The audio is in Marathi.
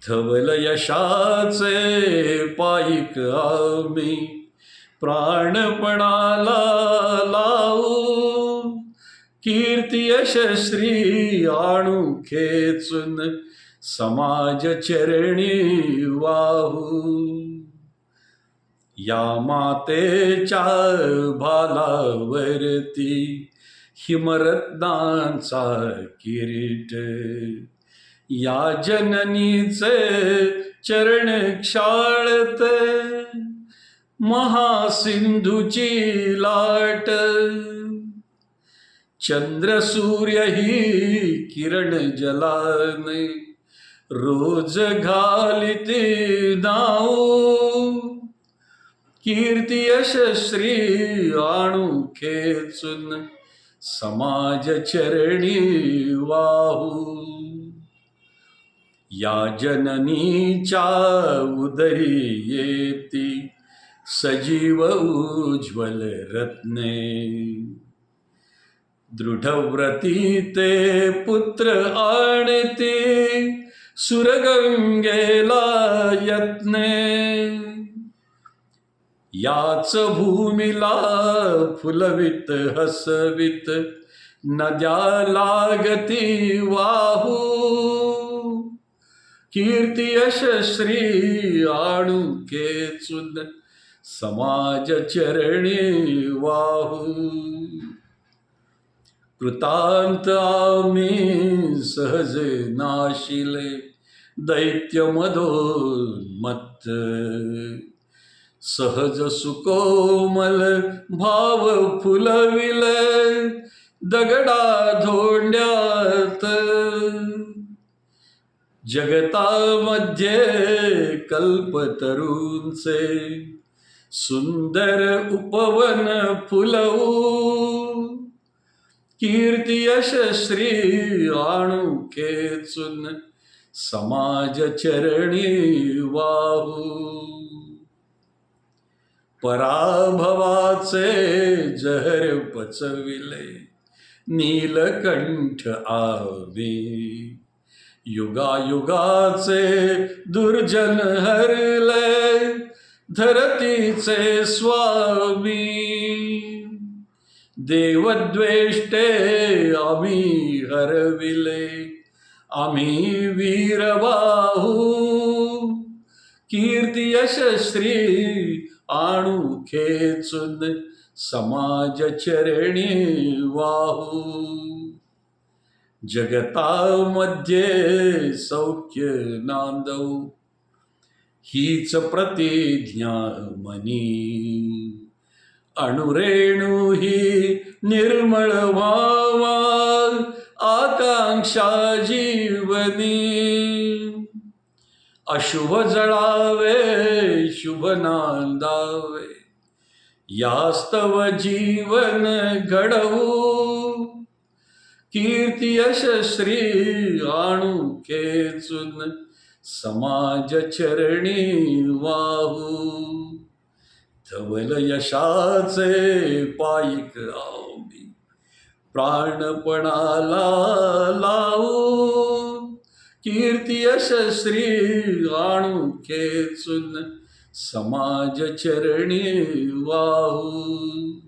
धवल यशाचे पायिक आम्ही प्राणपणाला लावू, कीर्ती यशश्री आणू खेचून समाज चरणी वाहू. या मातेच्या भालावरती हिमरत्नांचा किरीट, या जननीचे चरण क्षाळते महासिंधूची लाट. चंद्र सूर्य ही किरण जलाने रोज घालिते नाव, कीर्ती यशश्री आणू खेचून समाज चरणी वाहू. या जननीच्या उदरी येती सजीव उज्ज्वल रत्ने, दृढव्रती ते पुत्र आणते सुरगंगेला यत्ने. याच भूमीला फुलवित हसवित नद्या लागती वाहू, कीर्ती यशश्री आणू खेचून समाज चरणी वाहू. कृतांत आम्ही सहज नाशिले दैत्य मदोन्मत्त, सहज सुकोमल भाव फुलविले दगडा धोंड्यात. जगतामध्ये कल्पतरूंचे सुंदर उपवन फुलवू, कीर्ती यशश्री आणू खेचून समाज चरणी वाहू. पराभवाचे जहर पचविले नीलकंठ आम्ही, युगायुगाचे दुर्जन हरले धरतीचे स्वामी. देवद्वेष्टे आम्ही हरविले आम्ही वीरबाहू, कीर्ती यशश्री आणू खेचून समाज चरणी वाहू. जगतामध्ये सौख्य नांदवू हीच प्रतिज्ञा मनी, अणुरेणू ही निर्मळ व्हावा आकांक्षा जीवनी. अशुभ जळावे शुभ नांदावे यास्तव जीवन घडवू, कीर्ती यशश्री आणू खेचून समाज चरणी वाहू. धवल यशाचे पायिक आम्ही प्राणपणाला लावू, कीर्ती यशश्री आणू खेचून समाज चरणी वाहू.